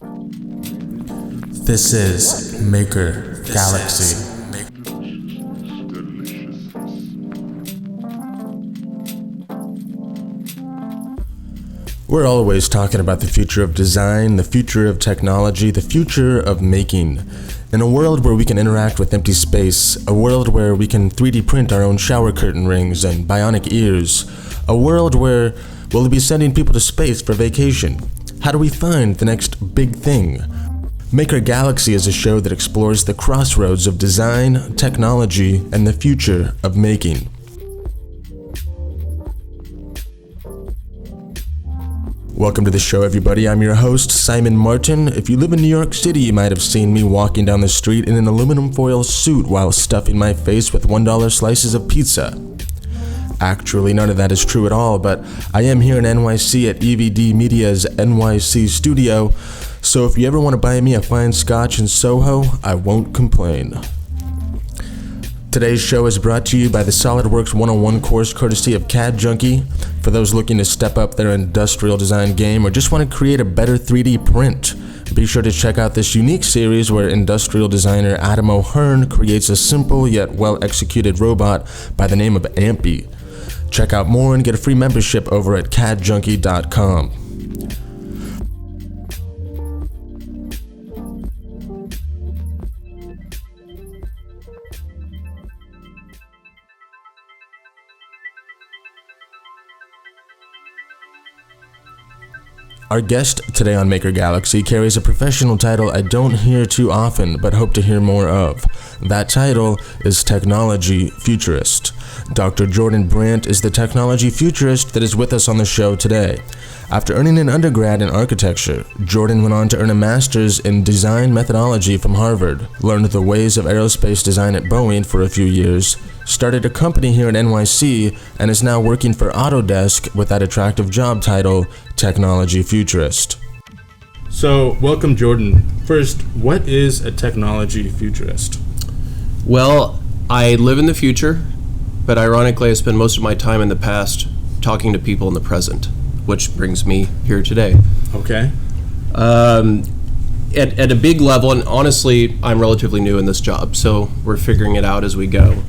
This is Maker Galaxy. We're always talking about the future of design, the future of technology, the future of making. In a world where we can interact with empty space, a world where we can 3D print our own shower curtain rings and bionic ears, a world where we'll be sending people to space for vacation. How do we find the next big thing? Maker Galaxy is a show that explores the crossroads of design, technology, and the future of making. Welcome to the show, everybody. I'm your host, Simon Martin. If you live in New York City, you might have seen me walking down the street in an aluminum foil suit while stuffing my face with $1 slices of pizza. Actually, none of that is true at all, but I am here in NYC at EVD Media's NYC studio, so if you ever want to buy me a fine scotch in Soho, I won't complain. Today's show is brought to you by the SolidWorks 101 course courtesy of CAD Junkie. For those looking to step up their industrial design game or just want to create a better 3D print, be sure to check out this unique series where industrial designer Adam O'Hearn creates a simple yet well-executed robot by the name of Ampy. Check out more and get a free membership over at cadjunkie.com. Our guest today on Maker Galaxy carries a professional title I don't hear too often, but hope to hear more of. That title is Technology Futurist. Dr. Jordan Brandt is the technology futurist that is with us on the show today. After earning an undergrad in architecture, Jordan went on to earn a master's in design methodology from Harvard, learned the ways of aerospace design at Boeing for a few years, started a company here in NYC, and is now working for Autodesk with that attractive job title, Technology Futurist. So, welcome, Jordan. First, what is a technology futurist? Well, I live in the future, but ironically, I spend most of my time in the past talking to people in the present, which brings me here today. Okay. At a big level, and honestly, I'm relatively new in this job, so we're figuring it out as we go.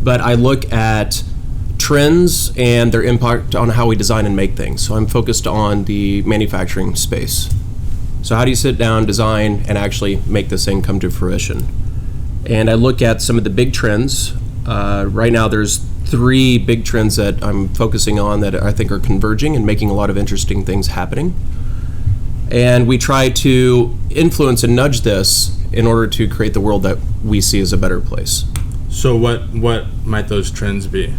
But I look at trends and their impact on how we design and make things. So I'm focused on the manufacturing space. So how do you sit down, design, and actually make this thing come to fruition? And I look at some of the big trends. Right now there's 3 big trends that I'm focusing on that I think are converging and making a lot of interesting things happening. And we try to influence and nudge this in order to create the world that we see as a better place. So what might those trends be?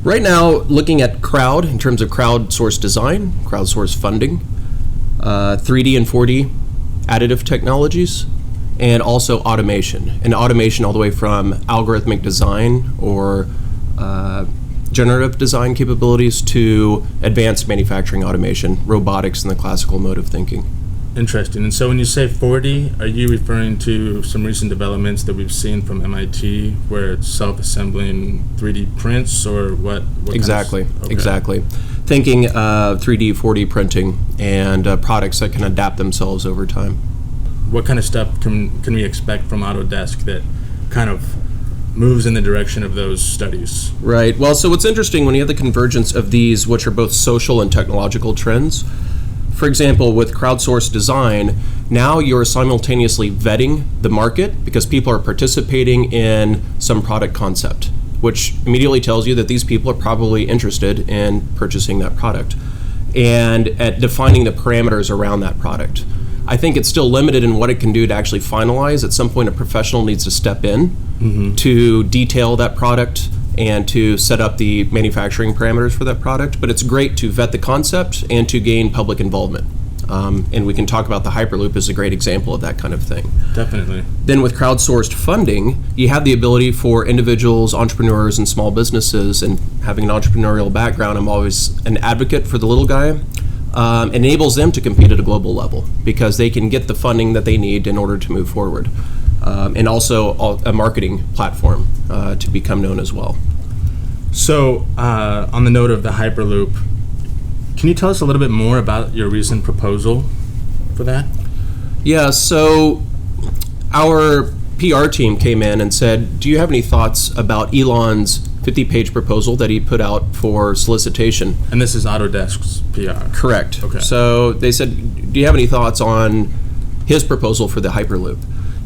Right now, looking at crowd in terms of crowdsource design, crowdsource funding, 3D and 4D additive technologies, and also automation. And automation all the way from algorithmic design or generative design capabilities to advanced manufacturing automation, robotics in the classical mode of thinking. Interesting. And so when you say 4D, are you referring to some recent developments that we've seen from MIT where it's self-assembling 3D prints, or what Exactly, kind of, okay. Exactly. Thinking 3D, 4D printing and products that can adapt themselves over time. What kind of stuff can we expect from Autodesk that kind of moves in the direction of those studies? Right. Well, so what's interesting when you have the convergence of these, which are both social and technological trends, for example, with crowdsourced design, now you're simultaneously vetting the market because people are participating in some product concept, which immediately tells you that these people are probably interested in purchasing that product, and at defining the parameters around that product. I think it's still limited in what it can do to actually finalize. At some point, a professional needs to step in to detail that product and to set up the manufacturing parameters for that product. But it's great to vet the concept and to gain public involvement. And we can talk about the Hyperloop as a great example of that kind of thing. Definitely. Then with crowdsourced funding, you have the ability for individuals, entrepreneurs, and small businesses, and having an entrepreneurial background, I'm always an advocate for the little guy, enables them to compete at a global level because they can get the funding that they need in order to move forward. And also a marketing platform to become known as well. So, on the note of the Hyperloop, can you tell us a little bit more about your recent proposal for that? Yeah, so our PR team came in and said, do you have any thoughts about Elon's 50-page proposal that he put out for solicitation? And this is Autodesk's PR? Correct. Okay. So they said, do you have any thoughts on his proposal for the Hyperloop?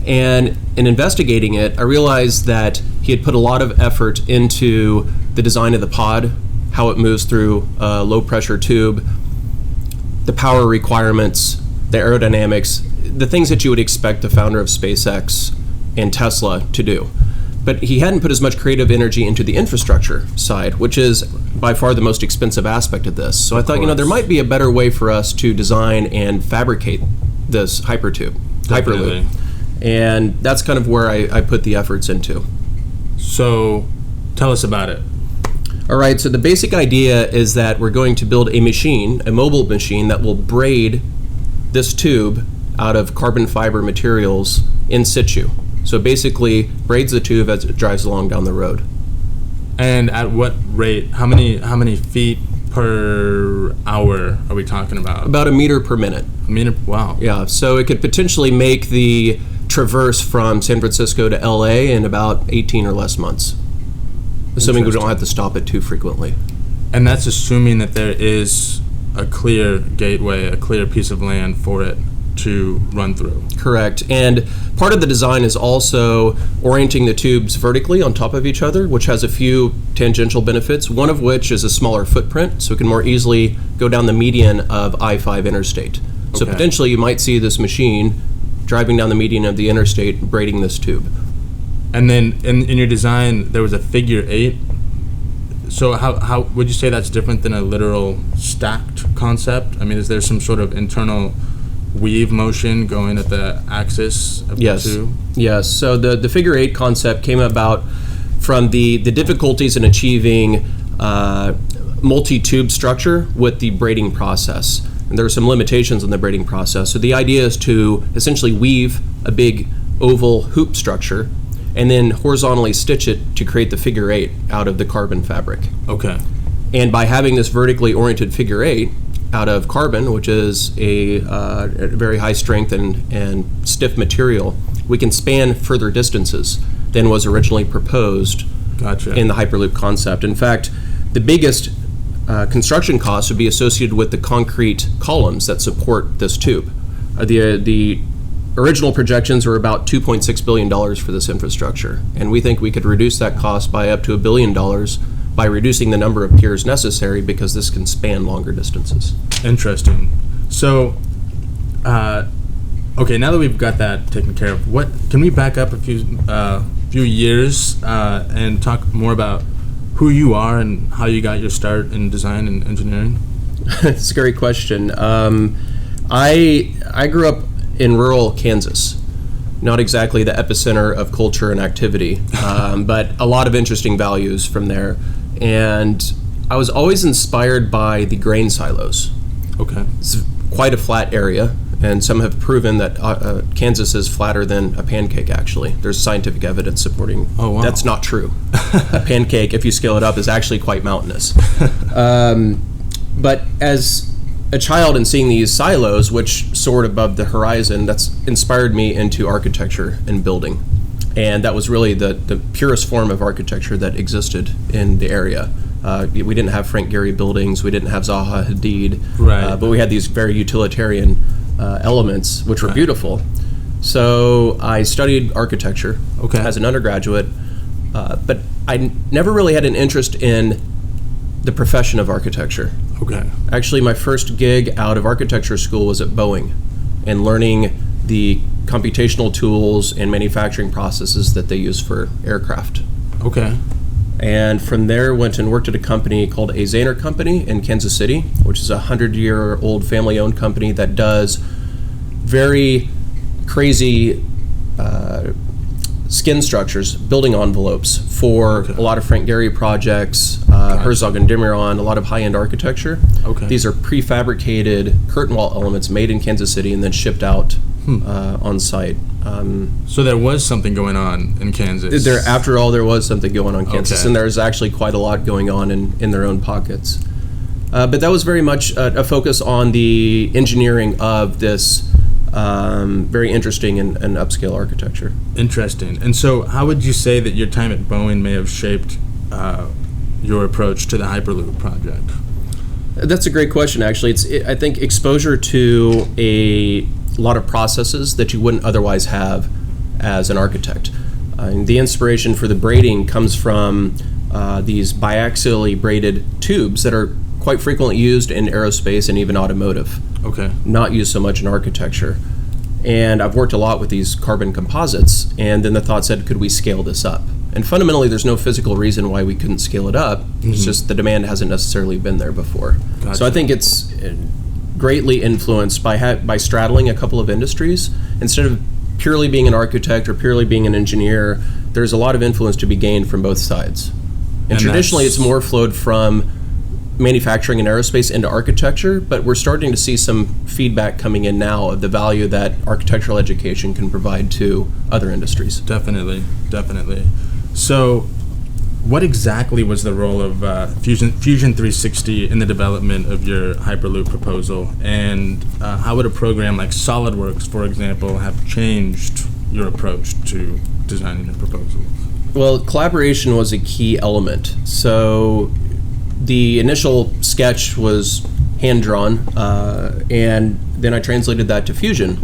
And in investigating it, I realized that he had put a lot of effort into the design of the pod, how it moves through a low-pressure tube, the power requirements, the aerodynamics, the things that you would expect the founder of SpaceX and Tesla to do. But he hadn't put as much creative energy into the infrastructure side, which is by far the most expensive aspect of this. So I thought, there might be a better way for us to design and fabricate this Hyperloop. And that's kind of where I put the efforts into. So tell us about it. All right, so the basic idea is that we're going to build a machine, a mobile machine, that will braid this tube out of carbon fiber materials in situ. So basically braids the tube as it drives along down the road. And at what rate? How many feet per hour are we talking about? About a meter per minute. A meter? Wow. Yeah, so it could potentially make the traverse from San Francisco to LA in about 18 or less months, assuming we don't have to stop it too frequently. And that's assuming that there is a clear gateway, a clear piece of land for it to run through. Correct. And part of the design is also orienting the tubes vertically on top of each other, which has a few tangential benefits, one of which is a smaller footprint, so it can more easily go down the median of I-5 interstate. So potentially you might see this machine driving down the median of the interstate, braiding this tube. And then in your design, there was a figure 8. So how would you say that's different than a literal stacked concept? I mean, is there some sort of internal weave motion going at the axis of the two? Yes. So the figure 8 concept came about from the difficulties in achieving multi-tube structure with the braiding process. And there are some limitations in the braiding process. So the idea is to essentially weave a big oval hoop structure and then horizontally stitch it to create the figure 8 out of the carbon fabric. Okay. And by having this vertically oriented figure 8 out of carbon, which is a very high strength and stiff material, we can span further distances than was originally proposed in the Hyperloop concept. In fact, the biggest construction costs would be associated with the concrete columns that support this tube. The original projections were about $2.6 billion for this infrastructure, and we think we could reduce that cost by up to $1 billion by reducing the number of piers necessary, because this can span longer distances. Interesting. So, okay, now that we've got that taken care of, what can we back up a few years and talk more about who you are and how you got your start in design and engineering? It's a great question. I grew up in rural Kansas, not exactly the epicenter of culture and activity, but a lot of interesting values from there. And I was always inspired by the grain silos. Okay. It's quite a flat area, and some have proven that Kansas is flatter than a pancake, actually. There's scientific evidence supporting that's not true. A pancake, if you scale it up, is actually quite mountainous. But as a child and seeing these silos, which soared above the horizon, that's inspired me into architecture and building. And that was really the purest form of architecture that existed in the area. We didn't have Frank Gehry buildings, we didn't have Zaha Hadid, but we had these very utilitarian elements, which were beautiful. So I studied architecture as an undergraduate, but I never really had an interest in the profession of architecture. Okay. Actually, my first gig out of architecture school was at Boeing, and learning the computational tools and manufacturing processes that they use for aircraft. Okay. And from there, went and worked at a company called A. Zahner Company in Kansas City, which is a 100-year-old family-owned company that does very crazy skin structures, building envelopes for a lot of Frank Gehry projects, Herzog and de Meuron, a lot of high-end architecture. These are prefabricated curtain wall elements made in Kansas City and then shipped out on site. So there was something going on in Kansas. After all, there was something going on in Kansas, and there's actually quite a lot going on in their own pockets. But that was very much a focus on the engineering of this very interesting and upscale architecture. Interesting. And so how would you say that your time at Boeing may have shaped your approach to the Hyperloop project? That's a great question, actually. I think exposure to a lot of processes that you wouldn't otherwise have as an architect. The inspiration for the braiding comes from these biaxially braided tubes that are quite frequently used in aerospace and even automotive. Okay. Not used so much in architecture. And I've worked a lot with these carbon composites, and then the thought said, could we scale this up? And fundamentally, there's no physical reason why we couldn't scale it up. It's just the demand hasn't necessarily been there before. Gotcha. So I think it's greatly influenced by straddling a couple of industries. Instead of purely being an architect or purely being an engineer, there's a lot of influence to be gained from both sides. And traditionally, it's more flowed from manufacturing and aerospace into architecture, but we're starting to see some feedback coming in now of the value that architectural education can provide to other industries. Definitely. So what exactly was the role of Fusion 360 in the development of your Hyperloop proposal, and how would a program like SolidWorks, for example, have changed your approach to designing a proposal? Well, collaboration was a key element. So the initial sketch was hand-drawn, and then I translated that to Fusion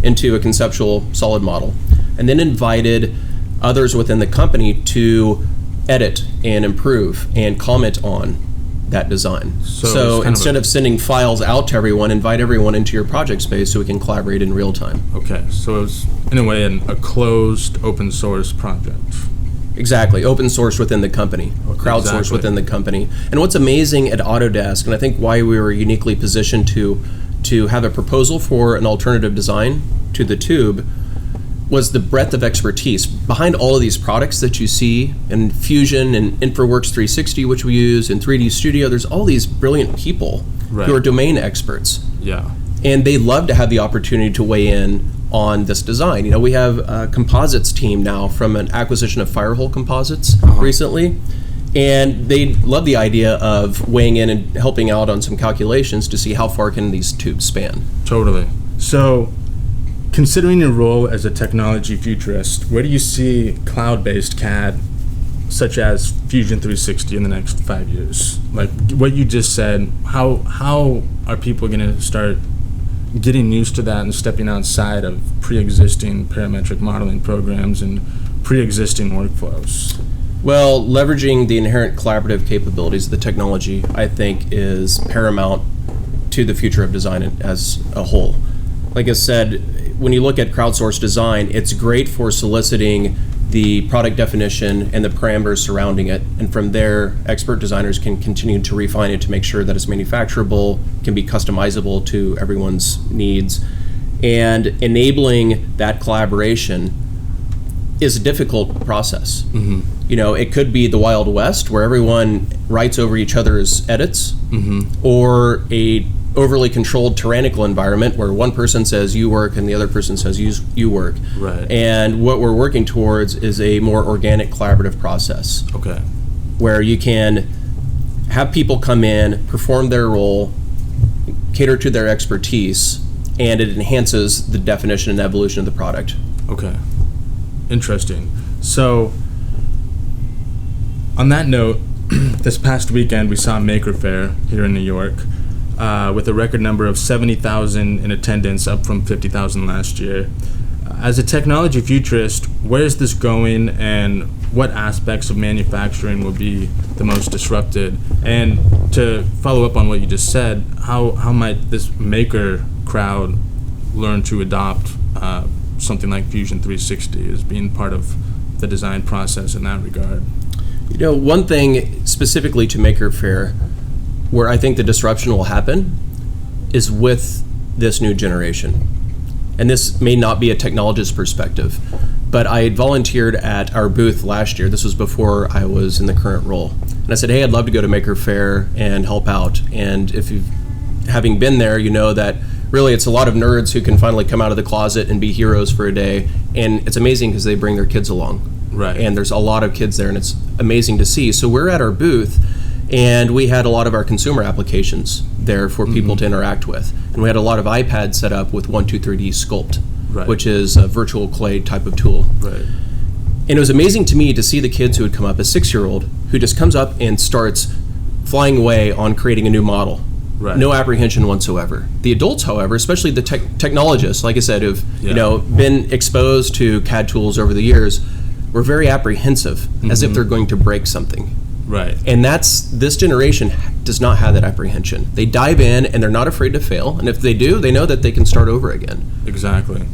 into a conceptual solid model, and then invited others within the company to edit and improve and comment on that design. So instead of sending files out to everyone, invite everyone into your project space so we can collaborate in real time. Okay, so it was, in a way, a closed open source project. Exactly, open source within the company, crowdsource within the company. And what's amazing at Autodesk, and I think why we were uniquely positioned to have a proposal for an alternative design to the tube, was the breadth of expertise behind all of these products that you see in Fusion and InfraWorks 360, which we use, in 3D Studio. There's all these brilliant people who are domain experts. Yeah. And they love to have the opportunity to weigh in on this design. You know, we have a composites team now from an acquisition of Firehole Composites recently, and they love the idea of weighing in and helping out on some calculations to see how far can these tubes span. Totally. So, considering your role as a technology futurist, where do you see cloud-based CAD, such as Fusion 360, in the next 5 years? Like what you just said, how are people going to start getting used to that and stepping outside of pre-existing parametric modeling programs and pre-existing workflows? Well, leveraging the inherent collaborative capabilities of the technology, I think, is paramount to the future of design as a whole. Like I said, when you look at crowdsourced design, it's great for soliciting the product definition and the parameters surrounding it, and from there, expert designers can continue to refine it to make sure that it's manufacturable, can be customizable to everyone's needs, and enabling that collaboration is a difficult process. You know, it could be the Wild West where everyone writes over each other's edits, or a overly controlled tyrannical environment where one person says you work and the other person says you work. Right. And what we're working towards is a more organic collaborative process. Okay. Where you can have people come in, perform their role, cater to their expertise, and it enhances the definition and evolution of the product. Okay. Interesting. So, on that note, this past weekend we saw Maker Faire here in New York, with a record number of 70,000 in attendance, up from 50,000 last year. As a technology futurist, where is this going, and what aspects of manufacturing will be the most disrupted? And to follow up on what you just said, how might this maker crowd learn to adopt something like Fusion 360 as being part of the design process in that regard? You know, one thing specifically to Maker Faire, where I think the disruption will happen, is with this new generation. And this may not be a technologist perspective, but I had volunteered at our booth last year. This was before I was in the current role. And I said, hey, I'd love to go to Maker Faire and help out. And if you've, having been there, you know that really it's a lot of nerds who can finally come out of the closet and be heroes for a day. And it's amazing because they bring their kids along. Right. And there's a lot of kids there, and it's amazing to see. So we're at our booth, And we had a lot of our consumer applications there for people to interact with. And we had a lot of iPads set up with 123D Sculpt, which is a virtual clay type of tool. Right. And it was amazing to me to see the kids who would come up, a 6-year-old, who just comes up and starts flying away on creating a new model. Right. No apprehension whatsoever. The adults, however, especially the technologists, like I said, who've been exposed to CAD tools over the years, were very apprehensive, as if they're going to break something. Right. And this generation does not have that apprehension. They dive in and they're not afraid to fail. And if they do, they know that they can start over again. Exactly.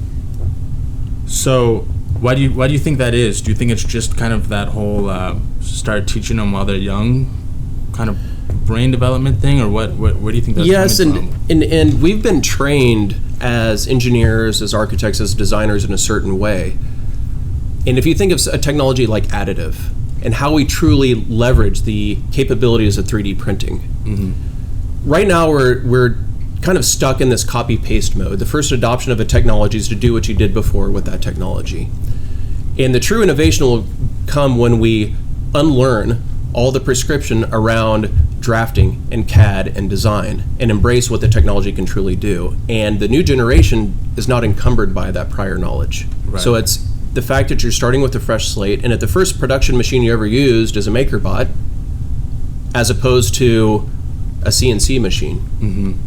So why do you think that is? Do you think it's just kind of that whole start teaching them while they're young kind of brain development thing, or where do you think that's coming from? and we've been trained as engineers, as architects, as designers in a certain way. And if you think of a technology like additive and how we truly leverage the capabilities of 3D printing, right now we're kind of stuck in this copy-paste mode. The first adoption of a technology is to do what you did before with that technology. And the true innovation will come when we unlearn all the prescription around drafting and CAD and design and embrace what the technology can truly do. And the new generation is not encumbered by that prior knowledge. Right. So it's the fact that you're starting with a fresh slate, and at the first production machine you ever used is a MakerBot, as opposed to a CNC machine,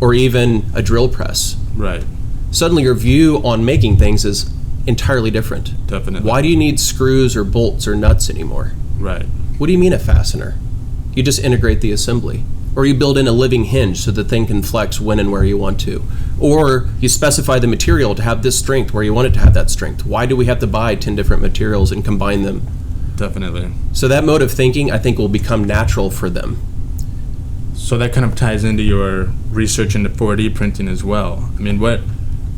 or even a drill press. Right. Suddenly your view on making things is entirely different. Definitely. Why do you need screws or bolts or nuts anymore? Right. What do you mean a fastener? You just integrate the assembly. Or you build in a living hinge so the thing can flex when and where you want to. Or you specify the material to have this strength where you want it to have that strength. Why do we have to buy 10 different materials and combine them? Definitely. So that mode of thinking, I think, will become natural for them. So that kind of ties into your research into 4D printing as well. I mean, where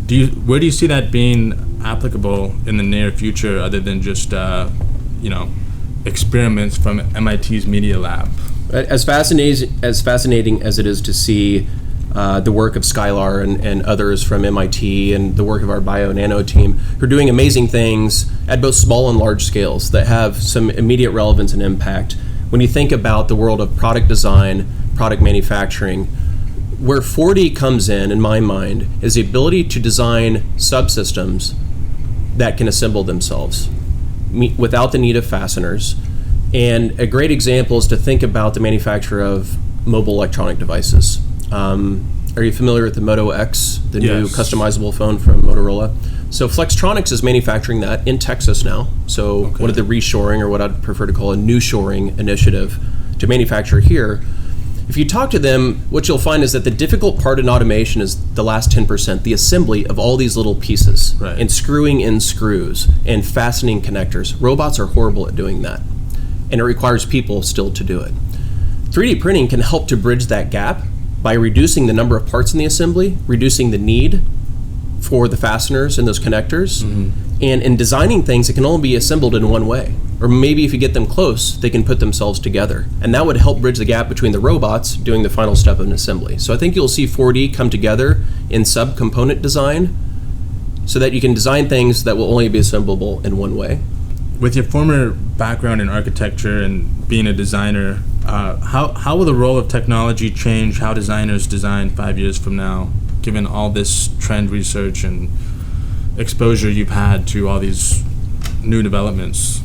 do you see that being applicable in the near future, other than just experiments from MIT's Media Lab? As fascinating as it is to see the work of Skylar and others from MIT and the work of our bio-nano team, who are doing amazing things at both small and large scales that have some immediate relevance and impact. When you think about the world of product design, product manufacturing, where 4D comes in my mind, is the ability to design subsystems that can assemble themselves without the need of fasteners. And a great example is to think about the manufacture of mobile electronic devices. Are you familiar with the Moto X, the new customizable phone from Motorola? So Flextronics is manufacturing that in Texas now. So one of the reshoring, or what I'd prefer to call a new shoring initiative to manufacture here. If you talk to them, what you'll find is that the difficult part in automation is the last 10%, the assembly of all these little pieces, and screwing in screws and fastening connectors. Robots are horrible at doing that, and it requires people still to do it. 3D printing can help to bridge that gap by reducing the number of parts in the assembly, reducing the need for the fasteners and those connectors, and in designing things that can only be assembled in one way. Or maybe if you get them close, they can put themselves together. And that would help bridge the gap between the robots doing the final step of an assembly. So I think you'll see 4D come together in sub-component design so that you can design things that will only be assemblable in one way. With your former background in architecture and being a designer, how will the role of technology change how designers design 5 years from now, given all this trend research and exposure you've had to all these new developments?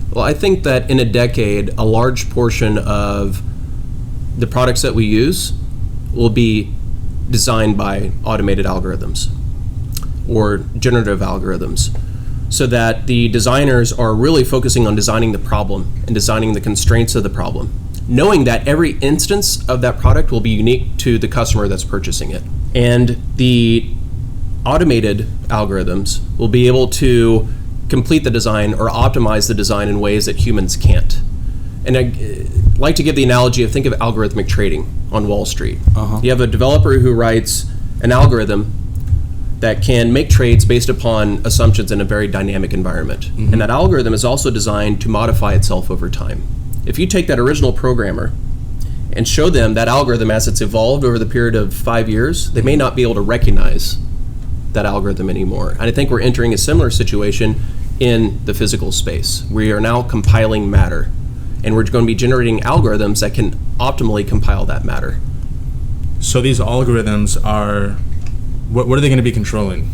Well, I think that in a decade, a large portion of the products that we use will be designed by automated algorithms or generative algorithms, so that the designers are really focusing on designing the problem and designing the constraints of the problem, knowing that every instance of that product will be unique to the customer that's purchasing it. And the automated algorithms will be able to complete the design or optimize the design in ways that humans can't. And I like to give the analogy of, think of algorithmic trading on Wall Street. You have a developer who writes an algorithm that can make trades based upon assumptions in a very dynamic environment. And that algorithm is also designed to modify itself over time. If you take that original programmer and show them that algorithm as it's evolved over the period of 5 years, they may not be able to recognize that algorithm anymore. And I think we're entering a similar situation in the physical space. We are now compiling matter. and we're going to be generating algorithms that can optimally compile that matter. So these algorithms are, what are they going to be controlling?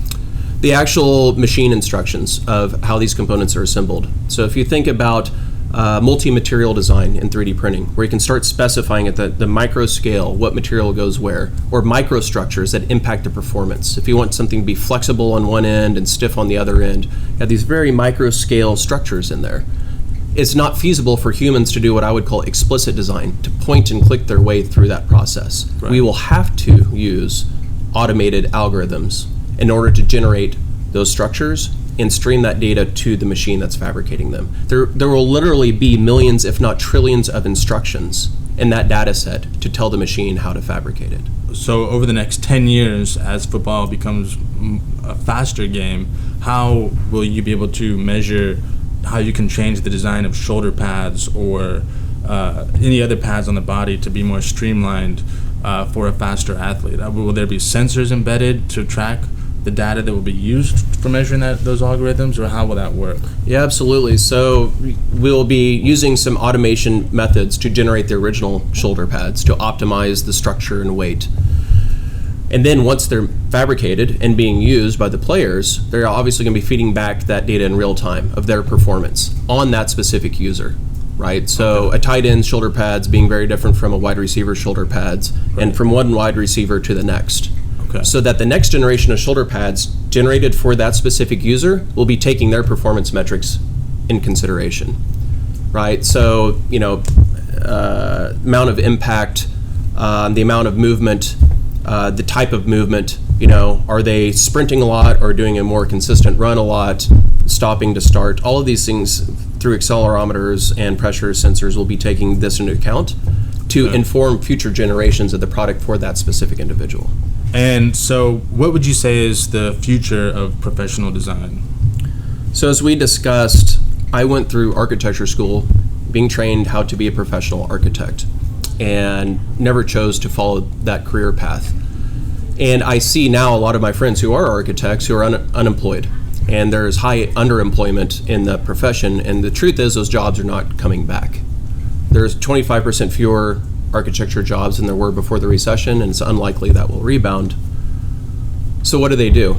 The actual machine instructions of how these components are assembled. So if you think about multi-material design in 3D printing, where you can start specifying at the micro scale what material goes where, or microstructures that impact the performance. If you want something to be flexible on one end and stiff on the other end, you have these very micro scale structures in there. It's not feasible for humans to do what I would call explicit design, to point and click their way through that process. Right. We will have to use automated algorithms in order to generate those structures and stream that data to the machine that's fabricating them. There will literally be millions, if not trillions, of instructions in that data set to tell the machine how to fabricate it. So over the next 10 years, as football becomes a faster game, how will you be able to measure how you can change the design of shoulder pads or any other pads on the body to be more streamlined for a faster athlete? Will there be sensors embedded to track the data that will be used for measuring those algorithms, or how will that work? Yeah, absolutely. So we'll be using some automation methods to generate the original shoulder pads to optimize the structure and weight. And then once they're fabricated and being used by the players, they're obviously going to be feeding back that data in real time of their performance on that specific user, right? So a tight end shoulder pads being very different from a wide receiver shoulder pads, and from one wide receiver to the next. Okay. So that the next generation of shoulder pads generated for that specific user will be taking their performance metrics in consideration, right? So, amount of impact, the amount of movement, the type of movement, are they sprinting a lot or doing a more consistent run a lot, stopping to start? All of these things through accelerometers and pressure sensors will be taking this into account to inform future generations of the product for that specific individual. And so what would you say is the future of professional design? So as we discussed, I went through architecture school being trained how to be a professional architect and never chose to follow that career path. And I see now a lot of my friends who are architects who are unemployed, and there's high underemployment in the profession, and the truth is those jobs are not coming back. There's 25% fewer architecture jobs than there were before the recession, and it's unlikely that will rebound. So what do?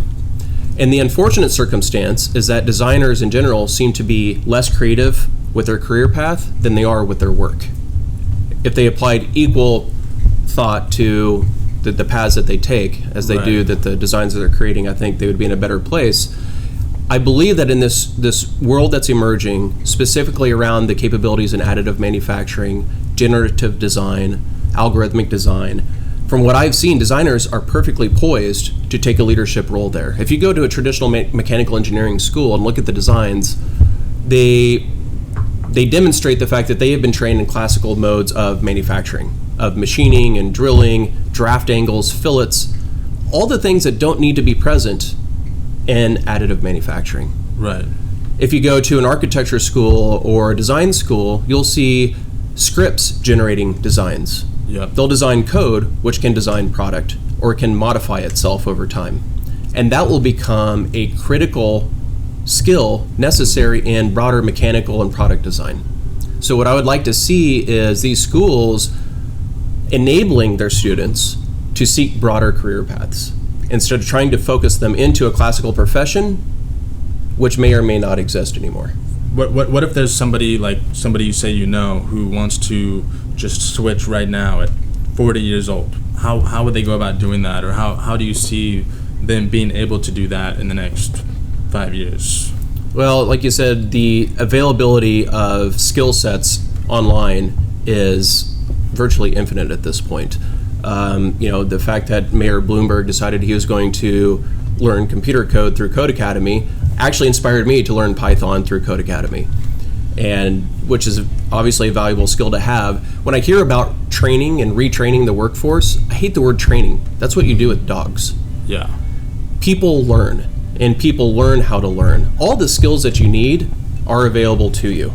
And the unfortunate circumstance is that designers in general seem to be less creative with their career path than they are with their work. If they applied equal thought to the paths that they take as they do that the designs that they're creating, I think they would be in a better place. I believe that in this world that's emerging, specifically around the capabilities in additive manufacturing, generative design, algorithmic design, from what I've seen, designers are perfectly poised to take a leadership role there. If you go to a traditional mechanical engineering school and look at the designs, they demonstrate the fact that they have been trained in classical modes of manufacturing, of machining and drilling, draft angles, fillets, all the things that don't need to be present in additive manufacturing. Right. If you go to an architecture school or a design school, you'll see scripts generating designs. Yep. They'll design code which can design product or can modify itself over time. And that will become a critical skill necessary in broader mechanical and product design. So what I would like to see is these schools enabling their students to seek broader career paths instead of trying to focus them into a classical profession which may or may not exist anymore. What if there's somebody you say who wants to just switch right now at 40 years old? How would they go about doing that, or how do you see them being able to do that in the next 5 years? Well, like you said, the availability of skill sets online is virtually infinite at this point. The fact that Mayor Bloomberg decided he was going to learn computer code through Code Academy actually inspired me to learn Python through Code Academy, and which is obviously a valuable skill to have. When I hear about training and retraining the workforce, I hate the word training. That's what you do with dogs. Yeah. People learn, and people learn how to learn. All the skills that you need are available to you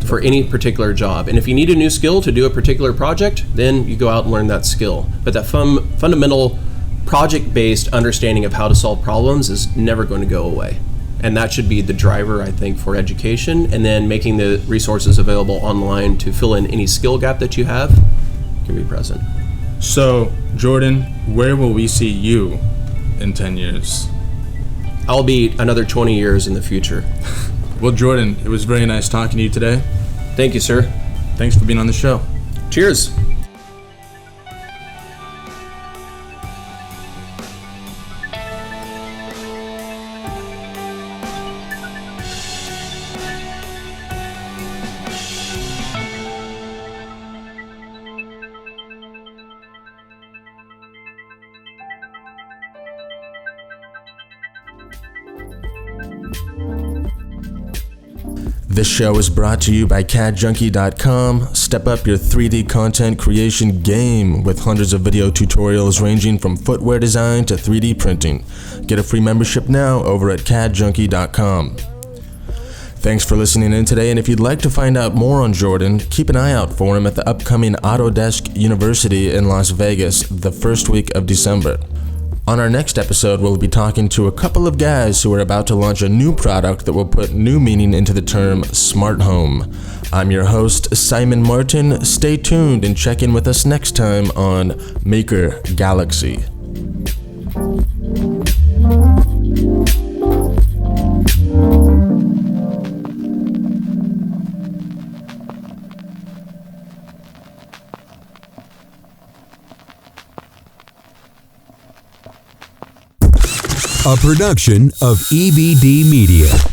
for any particular job. And if you need a new skill to do a particular project, then you go out and learn that skill. But that fundamental project-based understanding of how to solve problems is never going to go away. And that should be the driver, I think, for education. And then making the resources available online to fill in any skill gap that you have can be present. So, Jordan, where will we see you in 10 years? I'll be another 20 years in the future. Well, Jordan, it was very nice talking to you today. Thank you, sir. Thanks for being on the show. Cheers. This show is brought to you by CADjunkie.com. Step up your 3D content creation game with hundreds of video tutorials ranging from footwear design to 3D printing. Get a free membership now over at CADjunkie.com. Thanks for listening in today, and if you'd like to find out more on Jordan, keep an eye out for him at the upcoming Autodesk University in Las Vegas the first week of December. On our next episode, we'll be talking to a couple of guys who are about to launch a new product that will put new meaning into the term smart home. I'm your host, Simon Martin. Stay tuned and check in with us next time on Maker Galaxy. A production of EBD Media.